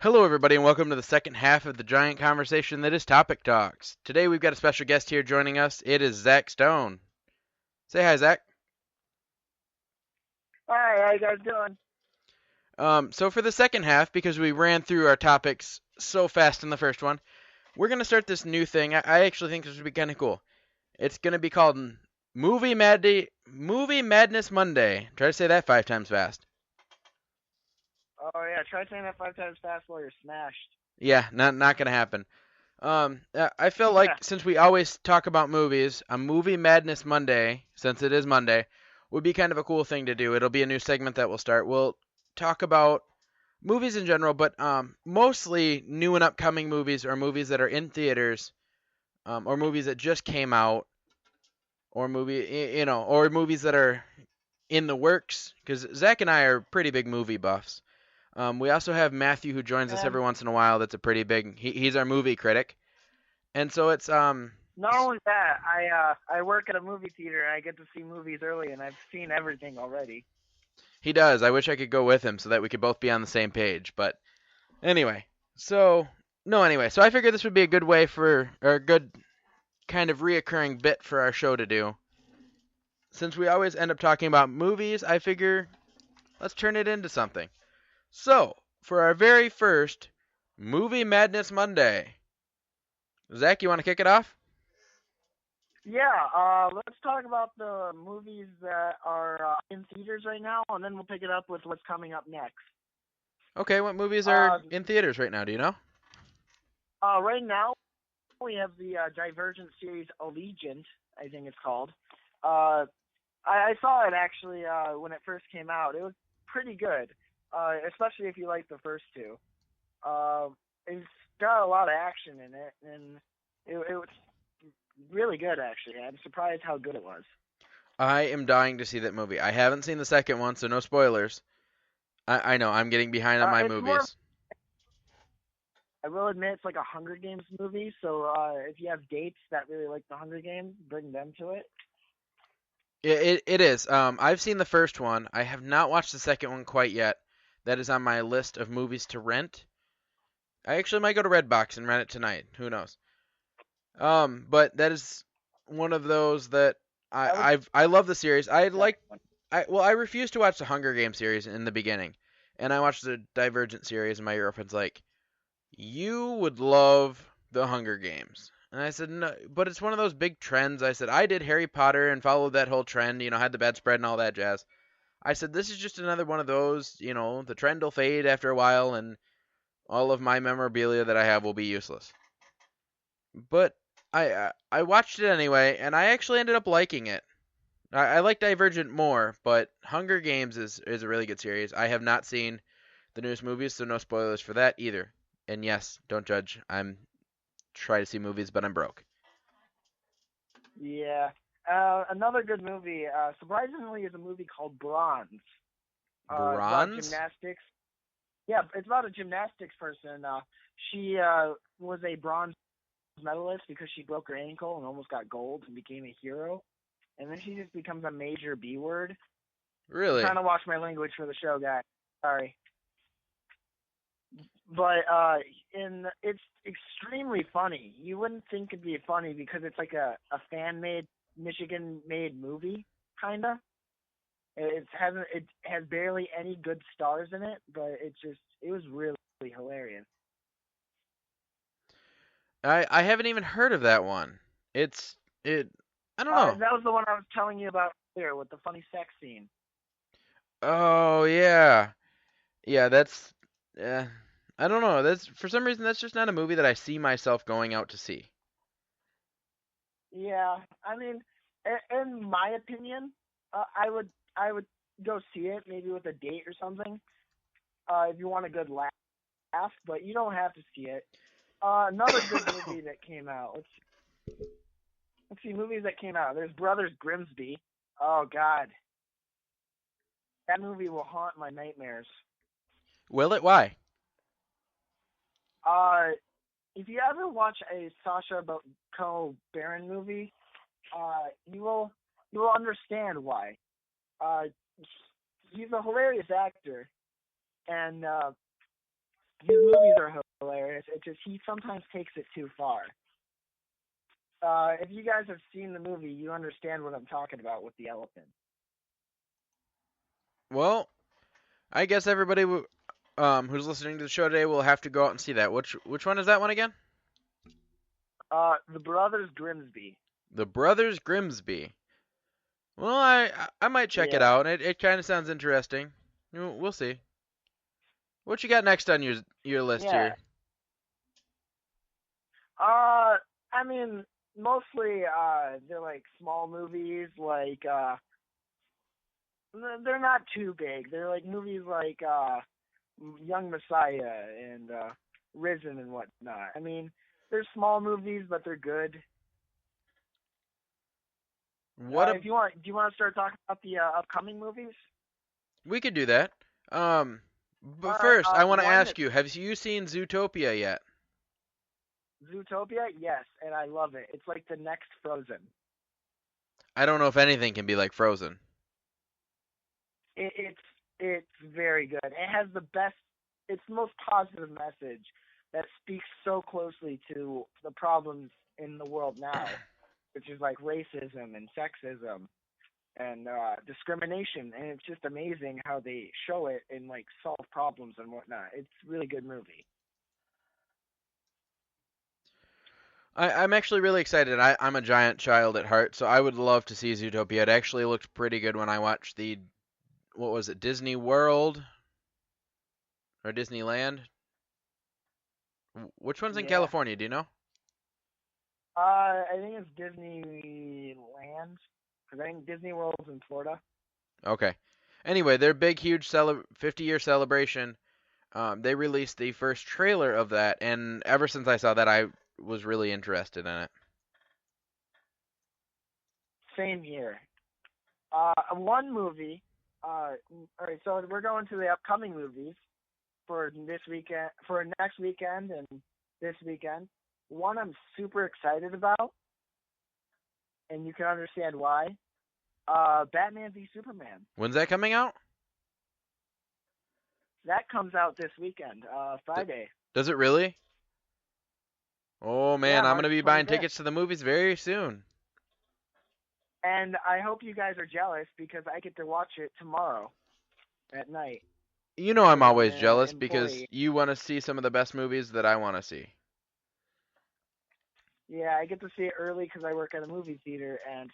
Hello, everybody, and welcome to the second half of the giant conversation that is Topic Talks. Today, we've got a special guest here joining us. It is Zach Stone. Say hi, Zach. Hi, how you guys doing? So for the second half, because we ran through our topics so fast in the first one, we're gonna start this new thing. I actually think this would be kind of cool. It's gonna be called Movie Madness Monday. Try to say that 5 times fast. Oh yeah, try saying that 5 times fast while you're smashed. Yeah, not gonna happen. I feel like Yeah. since we always talk about movies, a Movie Madness Monday, since it is Monday, would be kind of a cool thing to do. It'll be a new segment that we'll start. We'll talk about movies in general, but mostly new and upcoming movies or movies that are in theaters, or movies that just came out, or or movies that are in the works. Because Zach and I are pretty big movie buffs. We also have Matthew who joins us every And once in a while. That's a pretty big. He's our movie critic, and so it's not only that, I work at a movie theater and I get to see movies early, and I've seen everything already. He does. I wish I could go with him so that we could both be on the same page. But anyway, so no, anyway, so I figured this would be a good way for or a good kind of reoccurring bit for our show to do. Since we always end up talking about movies, I figure let's turn it into something. So for our very first Movie Madness Monday, Zach, you want to kick it off? Yeah, let's talk about the movies that are in theaters right now, and then we'll pick it up with what's coming up next. Okay, what movies are Uh, in theaters right now? Do you know? right now we have the Divergent series Allegiant, I think it's called. Uh, I saw it actually when it first came out. It was pretty good, especially if you like the first two. Uh, it's got a lot of action in it, and it was really good actually. I'm surprised how good it was. I am dying to see that movie. I haven't seen the second one, so no spoilers. I know I'm getting behind on my It's more. movies. I will admit it's like a Hunger Games movie, so if you have dates that really like the Hunger Games, bring them to it. It is. I've seen the first one. I have not watched the second one quite yet. That is on my list of movies to rent. I actually might go to Redbox and rent it tonight. Who knows? But that is one of those that I would. I love the series. Second one. I refused to watch the Hunger Games series in the beginning, and I watched the Divergent series, and my girlfriend's like, "You would love the Hunger Games." And I said, "No, but it's one of those big trends." I said, "I did Harry Potter and followed that whole trend, had the bedspread and all that jazz." I said, "This is just another one of those, the trend will fade after a while, and all of my memorabilia that I have will be useless." But I watched it anyway, and I actually ended up liking it. I like Divergent more, but Hunger Games is a really good series. I have not seen the newest movies, so no spoilers for that either. And yes, don't judge. I'm try to see movies, but I'm broke. Yeah. Another good movie, surprisingly, is a movie called Bronze. It's about Bronze? gymnastics. Yeah, it's about a gymnastics person. She was a bronze medalist because she broke her ankle and almost got gold and became a hero. And then she just becomes a major B word. I'm trying Really? to watch my language for the show, guys. Sorry. But in it's extremely funny. You wouldn't think it'd be funny because it's like a fan made Michigan made movie, kinda. It has barely any good stars in it, but it was really hilarious. I haven't even heard of that one. It's it. I don't know. That was the one I was telling you about earlier with the funny sex scene. Oh yeah, yeah. That's. Uh, I don't know. That's for some reason that's just not a movie that I see myself going out to see. Yeah, I mean, in my opinion, I would go see it maybe with a date or something. If you want a good laugh, but you don't have to see it. Another good movie that came out. Let's see movies that came out. There's Brothers Grimsby. Oh God, that movie will haunt my nightmares. Will it? Why? Uh, if you ever watch a Sacha Baron movie, you will understand why. Uh, he's a hilarious actor, and His movies are hilarious. It's just he sometimes takes it too far. If you guys have seen the movie, you understand what I'm talking about with the elephant. Well, I guess everybody who's listening to the show today will have to go out and see that. Which one is that one again? The Brothers Grimsby. The Brothers Grimsby. Well, I might check it Yeah. out. It kind of sounds interesting. We'll see. What you got next on your list Yeah. here? I mean, mostly they're like small movies, like they're not too big. They're like movies like Young Messiah and Risen and whatnot. I mean, they're small movies, but they're good. If you want, do you want to start talking about the upcoming movies? We could do that. But Alright, first, I want to one ask you: have you seen Zootopia yet? Zootopia, yes, and I love it. It's like the next Frozen. I don't know if anything can be like Frozen. It's very good. It has the best. It's the most positive message that speaks so closely to the problems in the world now, which is like racism and sexism and discrimination. And it's just amazing how they show it and like solve problems and whatnot. It's a really good movie. I'm actually really excited. I'm a giant child at heart, so I would love to see Zootopia. It actually looked pretty good when I watched what was it, Disney World or Disneyland? Which one's in Yeah. California? Do you know? I think it's Disneyland, because I think Disney World's in Florida. Okay. Anyway, their big, huge 50-year celebration. They released the first trailer of that, and ever since I saw that, I was really interested in it. Same here. One movie. All right, so we're going to the upcoming movies for this weekend, for next weekend, and this weekend. One I'm super excited about, and you can understand why. Batman v Superman. When's that coming out? That comes out this weekend, Friday. Does it really? Oh man, Yeah, I'm gonna March be buying 25th. tickets to the movies very soon. And I hope you guys are jealous because I get to watch it tomorrow at night. You know I'm always an jealous employee. because you want to see some of the best movies that I want to see. Yeah, I get to see it early because I work at a movie theater, and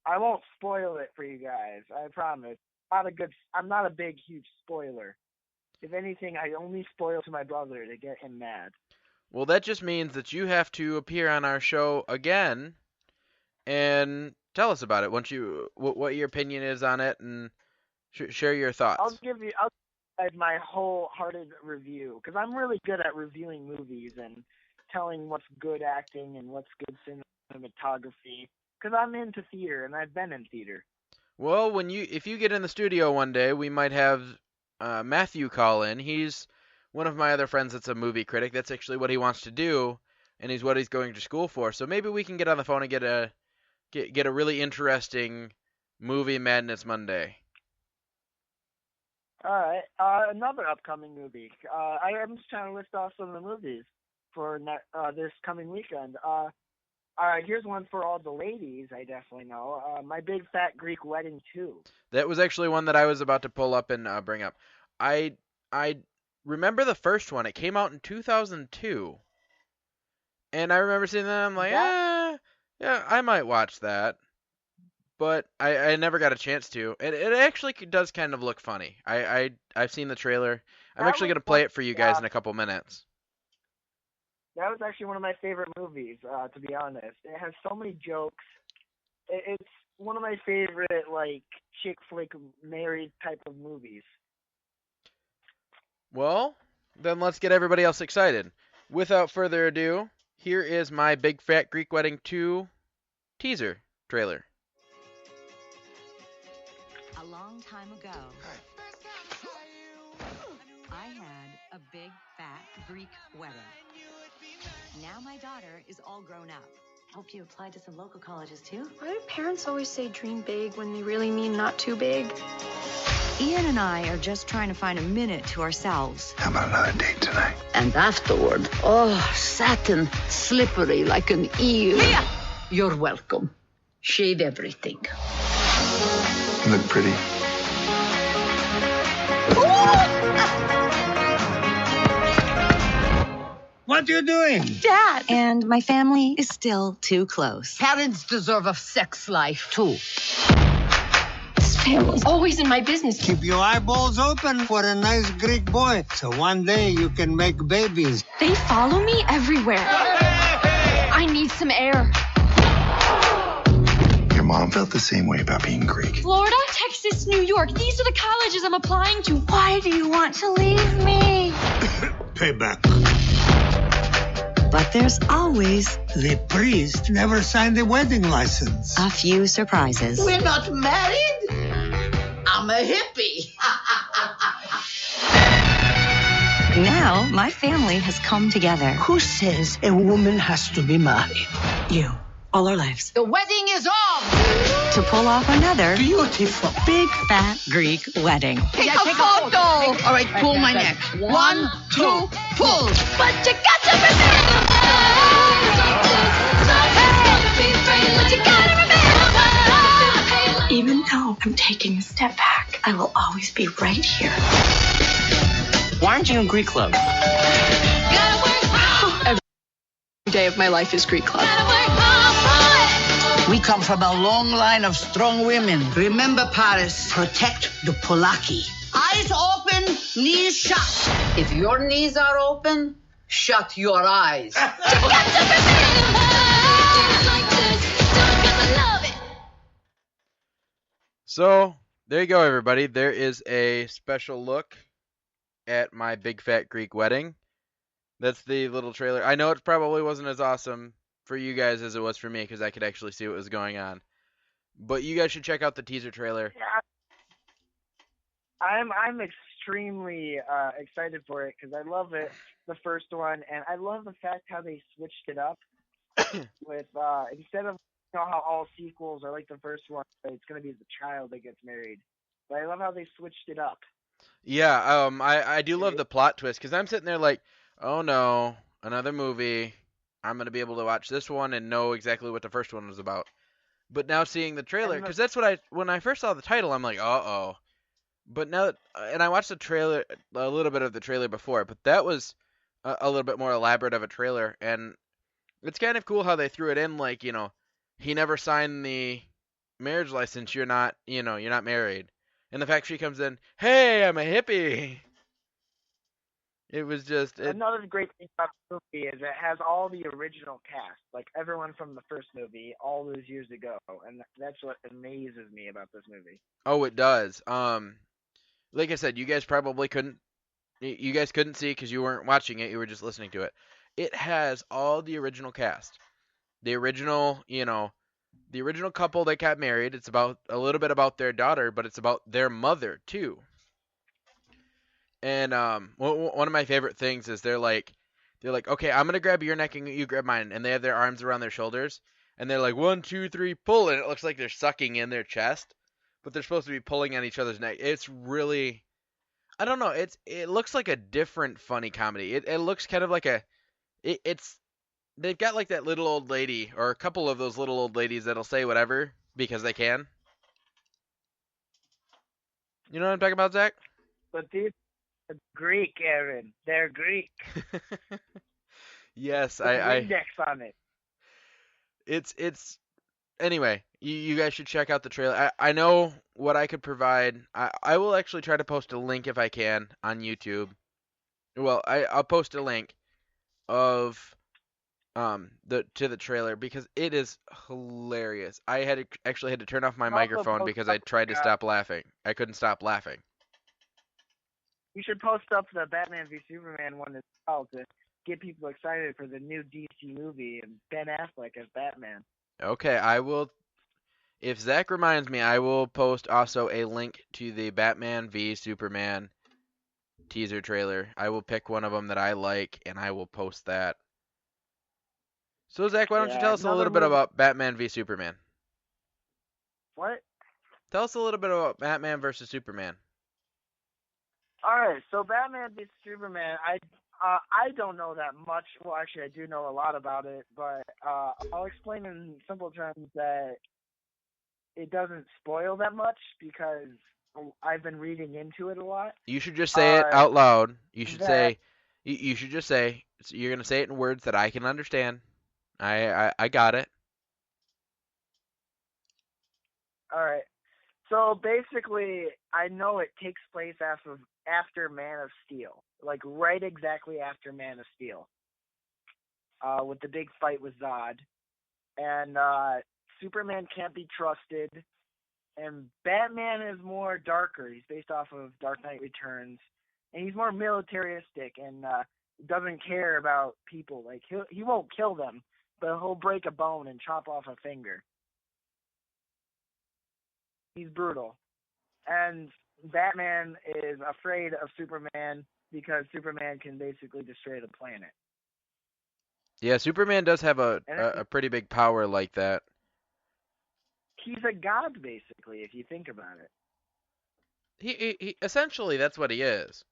I won't spoil it for you guys. I promise. I'm not a big, huge spoiler. If anything, I only spoil to my brother to get him mad. Well, that just means that you have to appear on our show again and tell us about it. What your opinion is on it, and share your thoughts. I'll give you my wholehearted review because I'm really good at reviewing movies and telling what's good acting and what's good cinematography because I'm into theater and I've been in theater. Well, if you get in the studio one day, we might have Matthew call in. He's one of my other friends that's a movie critic. That's actually what he wants to do, and he's what he's going to school for. So maybe we can get on the phone and get a really interesting movie Madness Monday. All right. Another upcoming movie. I'm just trying to list off some of the movies for this coming weekend. All right, here's one for all the ladies I definitely know. My Big Fat Greek Wedding 2. That was actually one that I was about to pull up and bring up. I remember the first one. It came out in 2002. And I remember seeing that, I'm like, yeah, I might watch that. But I never got a chance to. It actually does kind of look funny. I've seen the trailer. I'm actually going to play it for you guys in a couple minutes. That was actually one of my favorite movies, to be honest. It has so many jokes. It's one of my favorite, like, chick flick married type of movies. Well, then let's get everybody else excited. Without further ado, here is my Big Fat Greek Wedding 2 teaser trailer. A long time ago, I had a big, fat Greek wedding. Now my daughter is all grown up, Hope you applied to some local colleges too. Why do parents always say dream big when they really mean not too big? Ian and I are just trying to find a minute to ourselves. How about another date tonight? And afterward, satin, slippery like an eel. Mia! You're welcome. Shave everything. You look pretty. What are you doing? Dad! And my family is still too close. Parents deserve a sex life, too. This family's always in my business. Keep your eyeballs open for a nice Greek boy, so one day you can make babies. They follow me everywhere. I need some air. Your mom felt the same way about being Greek. Florida, Texas, New York. These are the colleges I'm applying to. Why do you want to leave me? Payback. But there's always The priest never signed the wedding license. a few surprises. We're not married? I'm a hippie. Now, my family has come together. Who says a woman has to be married? You. All our lives. The wedding is on. To pull off another Beautiful. big fat Greek wedding. Take a photo. All right, pull my neck. 1, 2, pull. But you got to remember. But you gotta remember. Even though I'm taking a step back, I will always be right here. Why aren't you in Greek club? Every day of my life is Greek club. We come from a long line of strong women. Remember, Paris, protect the Polaki. Eyes open, knees shut. If your knees are open, shut your eyes. So, there you go, everybody. There is a special look at my big fat Greek wedding. That's the little trailer. I know it probably wasn't as awesome for you guys as it was for me because I could actually see what was going on. But you guys should check out the teaser trailer. Yeah, I'm extremely excited for it because I love it, the first one, and I love the fact how they switched it up with instead of how all sequels are like the first one, it's gonna be the child that gets married. But I love how they switched it up. Yeah, I do love the plot twist because I'm sitting there like, oh no, another movie. I'm gonna be able to watch this one and know exactly what the first one was about. But now seeing the trailer, because that's what when I first saw the title, I'm like, uh-oh. But now that, and I watched the trailer, a little bit of the trailer before, but that was a little bit more elaborate of a trailer, and it's kind of cool how they threw it in, like, he never signed the marriage license, you're not married. And the fact she comes in, hey, I'm a hippie. It was just... Another great thing about the movie is it has all the original cast, like everyone from the first movie, all those years ago, and that's what amazes me about this movie. Oh, it does. Like I said, you guys probably couldn't see because you weren't watching it, you were just listening to it. It has all the original cast. The original, the original couple that got married. It's about a little bit about their daughter, but it's about their mother too. And one of my favorite things is they're like, okay, I'm gonna grab your neck and you grab mine, and they have their arms around their shoulders, and they're like 1, 2, 3, pull, and it looks like they're sucking in their chest, but they're supposed to be pulling on each other's neck. It's really, I don't know, it looks like a different funny comedy. It looks kind of like they've got like that little old lady or a couple of those little old ladies that'll say whatever because they can. You know what I'm talking about, Zach? But these are Greek, Aaron. They're Greek. Yes, With I index on it. It's anyway, you guys should check out the trailer. I know what I could provide. I will actually try to post a link if I can on YouTube. Well, I'll post a link of to the trailer because it is hilarious. I actually had to turn off my microphone because I tried to stop laughing. I couldn't stop laughing. You should post up the Batman v Superman one as well to get people excited for the new DC movie and Ben Affleck as Batman. Okay, I will. If Zach reminds me, I will post also a link to the Batman v Superman teaser trailer. I will pick one of them that I like, and I will post that. So, Zach, why don't you Yeah, tell us a another little bit movie. about Batman v Superman? What? Tell us a little bit about Batman versus Superman. All right, so Batman v Superman. I don't know that much. Well, actually, I do know a lot about it, but I'll explain in simple terms that it doesn't spoil that much because I've been reading into it a lot. You should just say it out loud. You should That say, you should just say, you're gonna say it in words that I can understand. I got it. all right. So basically, I know it takes place after Man of Steel, like right exactly after Man of Steel, with the big fight with Zod, and Superman can't be trusted, and Batman is more darker. He's based off of Dark Knight Returns, and he's more militaristic and doesn't care about people. Like he won't kill them, but he'll break a bone and chop off a finger. He's brutal. And Batman is afraid of Superman because Superman can basically destroy the planet. Yeah, Superman does have a pretty big power like that. He's a god, basically, if you think about it. He essentially that's what he is.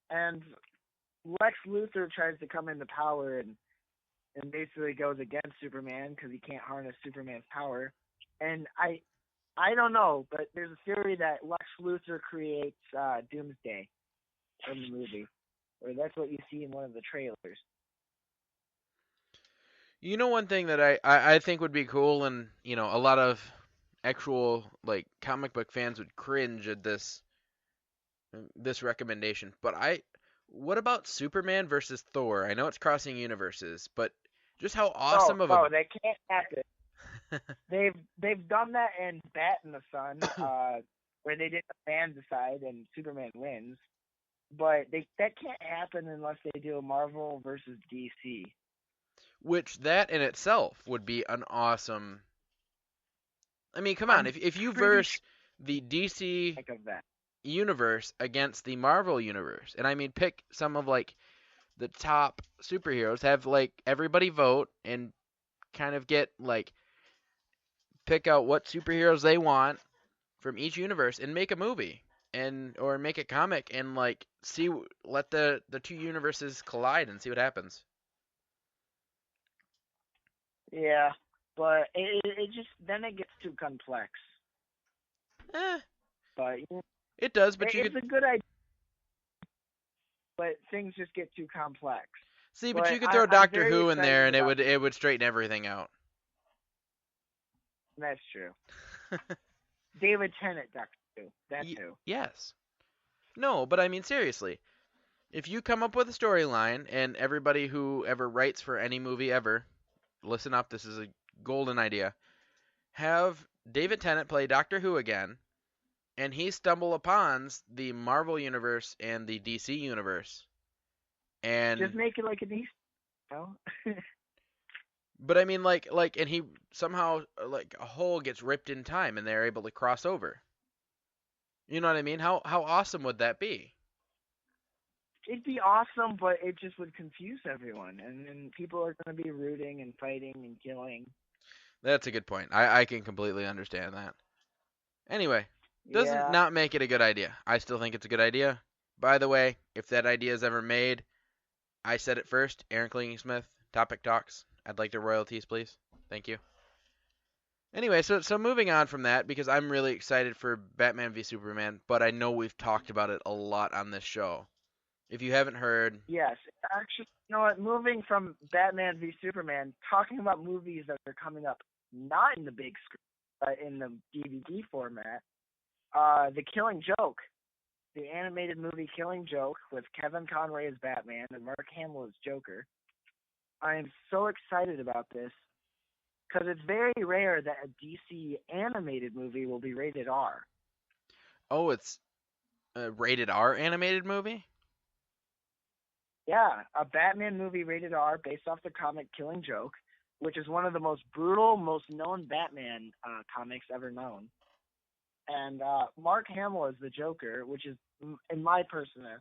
And Lex Luthor tries to come into power and basically goes against Superman because he can't harness Superman's power. And I don't know, but there's a theory that Lex Luthor creates Doomsday in the movie, or that's what you see in one of the trailers. You know, one thing that I think would be cool, and you know, a lot of actual like comic book fans would cringe at this recommendation. But what about Superman versus Thor? I know it's crossing universes, but just how awesome of a that can't happen. They've done that in Bat in the Sun, where they did a fan decide and Superman wins. But that can't happen unless they do a Marvel versus DC. which that in itself would be an awesome. I mean, come on, if you verse the DC of that. universe against the Marvel universe, and I mean pick some of like the top superheroes, have like everybody vote and kind of get like pick out what superheroes they want from each universe and make a movie or make a comic and like let the two universes collide and see what happens. Yeah, but it just then it gets too complex. But it does, but it's a good idea. But things just get too complex. See, but you could throw Doctor Who in there and it would straighten everything out. That's true. David Tennant, Doctor Who. That too. Yes. No, but I mean seriously. If you come up with a storyline and everybody who ever writes for any movie ever, listen up, this is a golden idea. Have David Tennant play Doctor Who again, and he stumble upon the Marvel universe and the DC universe. And just make it like a DC. No? But I mean, like, and he somehow like a hole gets ripped in time, and they're able to cross over. You know what I mean? How awesome would that be? It'd be awesome, but it just would confuse everyone, and then people are going to be rooting and fighting and killing. That's a good point. I can completely understand that. Anyway, doesn't not make it a good idea. I still think it's a good idea. By the way, if that idea is ever made, I said it first. Aaron Klingy-Smith, Topic Talks. I'd like the royalties, please. Thank you. Anyway, so moving on from that, because I'm really excited for Batman v Superman, but I know we've talked about it a lot on this show. If you haven't heard... Yes. Actually, you know what? Moving from Batman v Superman, talking about movies that are coming up not in the big screen, but in the DVD format, The Killing Joke. The animated movie Killing Joke with Kevin Conroy as Batman and Mark Hamill as Joker. I am so excited about this because it's very rare that a DC animated movie will be rated R. Oh, it's a rated R animated movie? Yeah, a Batman movie rated R based off the comic Killing Joke, which is one of the most brutal, most known Batman comics ever known. And Mark Hamill is the Joker, which is, in my personal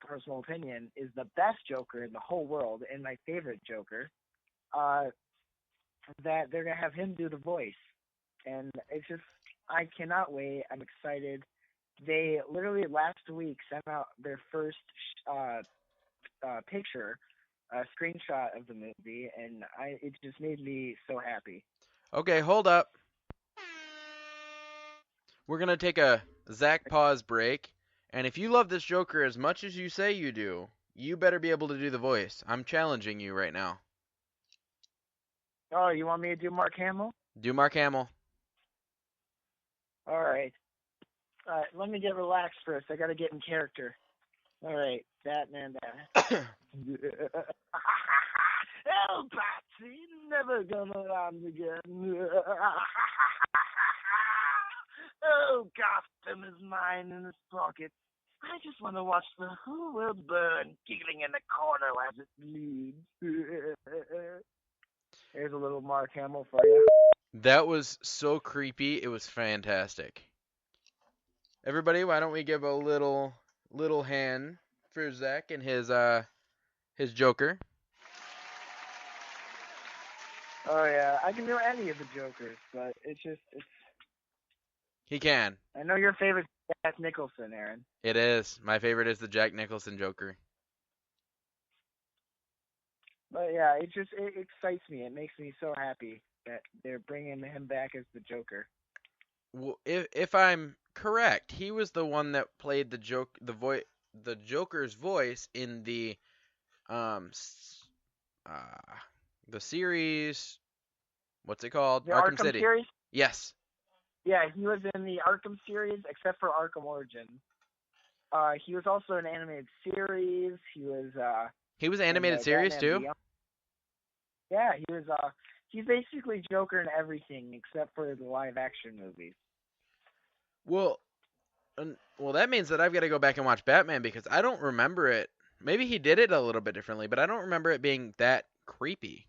personal opinion, is the best Joker in the whole world and my favorite Joker. That they're gonna have him do the voice, and it's just I cannot wait. I'm excited. They literally last week sent out their first picture, a screenshot of the movie, and it just made me so happy. Okay, hold up. We're gonna take a Zach pause break, and if you love this Joker as much as you say you do, you better be able to do the voice. I'm challenging you right now. Oh, you want me to do Mark Hamill? Do Mark Hamill. All right. Let me get relaxed first. I gotta get in character. All right, Batman. Oh, Patsy, never gonna land again. Oh, Gotham is mine in his pocket. I just want to watch the whole world burn, giggling in the corner as it bleeds. Here's a little Mark Hamill for you. That was so creepy. It was fantastic. Everybody, why don't we give a little hand for Zach and his Joker? Oh yeah, I can do any of the Jokers, but it's He can. I know your favorite is Jack Nicholson, Aaron. It is. My favorite is the Jack Nicholson Joker. But yeah, it excites me. It makes me so happy that they're bringing him back as the Joker. Well, if I'm correct, he was the one that played the Joker's voice in the series. What's it called? The Arkham Arkham City. series? Yes. Yeah, he was in the Arkham series, except for Arkham Origins. He was also in animated series. He was animated series Batman too? Beyond. Yeah, he's basically Joker in everything except for the live action movies. Well, that means that I've got to go back and watch Batman because I don't remember it. Maybe he did it a little bit differently, but I don't remember it being that creepy.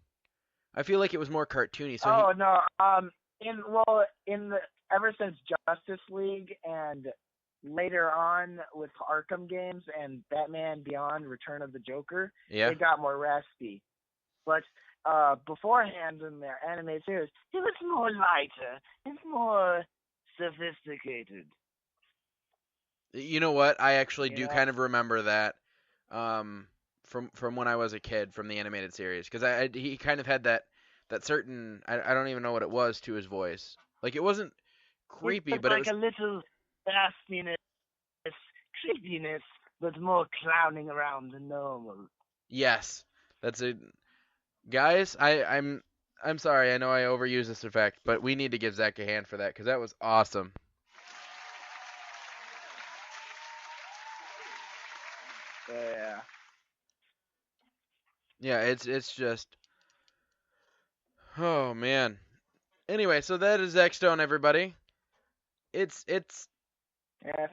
I feel like it was more cartoony. So no, ever since Justice League and later on with Arkham games and Batman Beyond: Return of the Joker, yeah, it got more raspy. But beforehand in their animated series, it was more lighter. It's more sophisticated. You know what? I actually do kind of remember that from when I was a kid from the animated series because he kind of had that certain I don't even know what it was to his voice. Like it wasn't creepy, but like it was a little raspiness, creepiness, but more clowning around than normal. Yes, that's it. Guys, I'm sorry. I know I overuse this effect, but we need to give Zach a hand for that because that was awesome. Yeah. Yeah, it's just. Oh man. Anyway, so that is Zach Stone, everybody. It's. Yeah.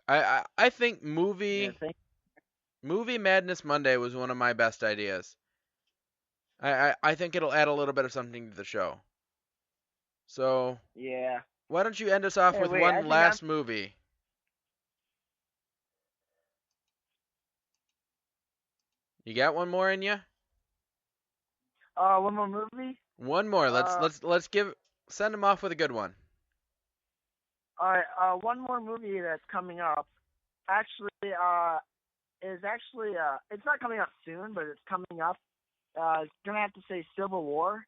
I think movie Madness Monday was one of my best ideas. I think it'll add a little bit of something to the show. So. Yeah. Why don't you end us off with one last movie? You got one more in you? One more movie? One more. Let's send him off with a good one. All right. One more movie that's coming up. Actually, it's not coming up soon, but it's coming up. Gonna have to say Civil War.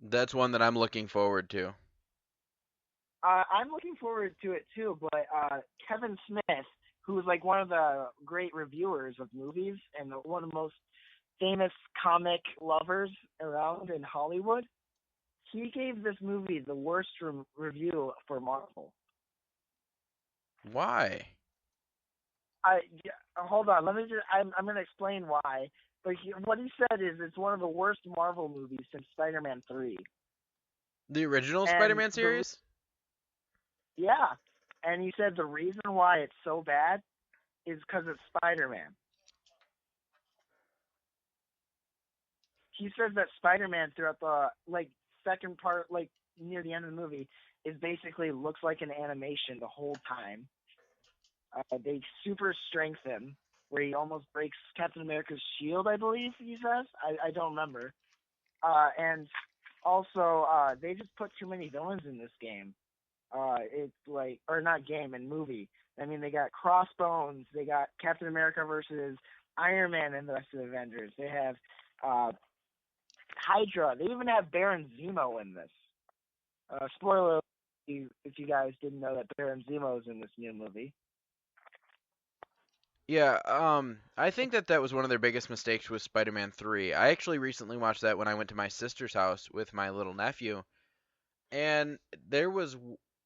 That's one that I'm looking forward to. I'm looking forward to it too, but Kevin Smith, who's like one of the great reviewers of movies and one of the most famous comic lovers around in Hollywood, he gave this movie the worst review for Marvel. Why? Hold on. Let me just. I'm gonna explain why. But what he said is it's one of the worst Marvel movies since Spider-Man 3. The original Spider-Man series? Yeah. And he said the reason why it's so bad is because it's Spider-Man. He says that Spider-Man throughout the second part, near the end of the movie, is basically looks like an animation the whole time. They super strengthen where he almost breaks Captain America's shield, I believe he says. I don't remember. And also, they just put too many villains in this game. It's like, or not game, and movie. I mean, they got Crossbones, they got Captain America versus Iron Man and the rest of the Avengers. They have Hydra. They even have Baron Zemo in this. Spoiler if you guys didn't know that Baron Zemo is in this new movie. Yeah, I think that was one of their biggest mistakes with Spider-Man 3. I actually recently watched that when I went to my sister's house with my little nephew, and there was,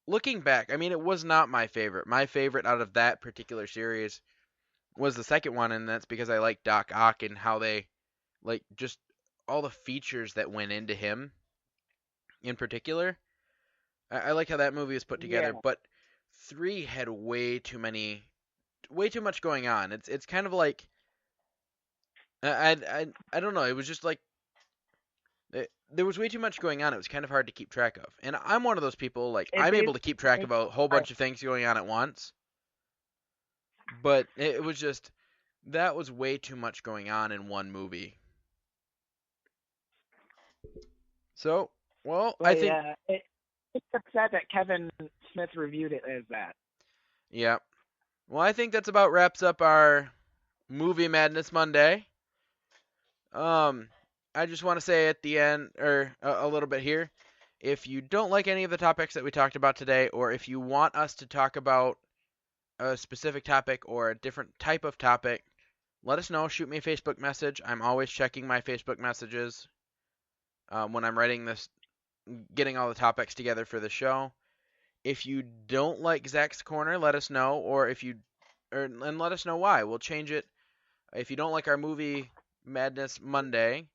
looking back, I mean, it was not my favorite. My favorite out of that particular series was the second one, and that's because I like Doc Ock and how they, like, just all the features that went into him in particular. I like how that movie was put together, Yeah. but 3 had way too much going on. It's kind of like, I don't know. It was just like there was way too much going on. It was kind of hard to keep track of. And I'm one of those people, like, I'm able to keep track of a whole bunch of things going on at once. But it was just, that was way too much going on in one movie. So, well, I think... it's upset that Kevin Smith reviewed it as that. Yeah. Well, I think that's about wraps up our Movie Madness Monday. I just want to say at the end, or a little bit here, if you don't like any of the topics that we talked about today, or if you want us to talk about a specific topic or a different type of topic, let us know. Shoot me a Facebook message. I'm always checking my Facebook messages when I'm writing this, getting all the topics together for the show. If you don't like Zach's Corner, let us know, and let us know why. We'll change it. If you don't like our Movie Madness Monday,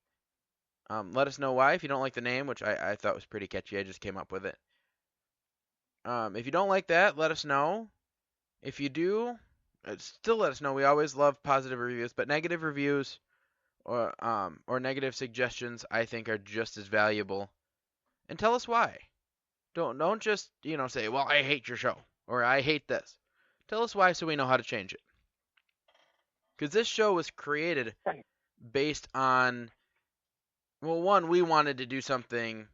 let us know why. If you don't like the name, which I thought was pretty catchy, I just came up with it. If you don't like that, let us know. If you do, still let us know. We always love positive reviews, but negative reviews or negative suggestions, I think, are just as valuable. And tell us why. Don't just, say, well, I hate your show, or I hate this. Tell us why so we know how to change it. Because this show was created based on, well, one, we wanted to do something,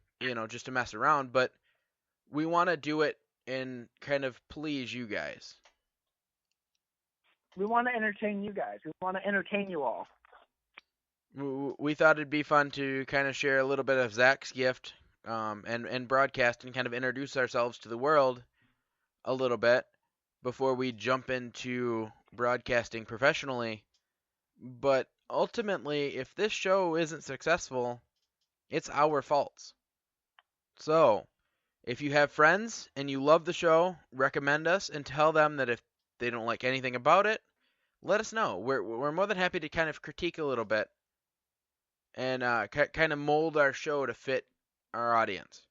just to mess around, but we want to do it and kind of please you guys. We want to entertain you guys. We want to entertain you all. We thought it'd be fun to kind of share a little bit of Zach's gift and broadcast and kind of introduce ourselves to the world a little bit before we jump into broadcasting professionally. But ultimately, if this show isn't successful, it's our faults. So, if you have friends and you love the show, recommend us and tell them that if they don't like anything about it, let us know. We're more than happy to kind of critique a little bit and kind of mold our show to fit our audience.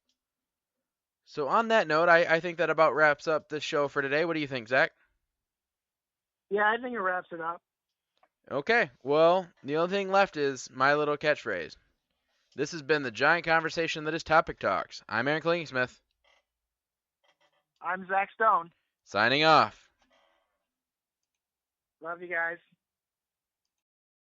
So on that note, I think that about wraps up this show for today. What do you think, Zach? Yeah, I think it wraps it up. Okay, well, the only thing left is my little catchphrase. This has been the giant conversation that is Topic Talks. I'm Aaron Klingingsmith. I'm Zach Stone. Signing off. Love you guys.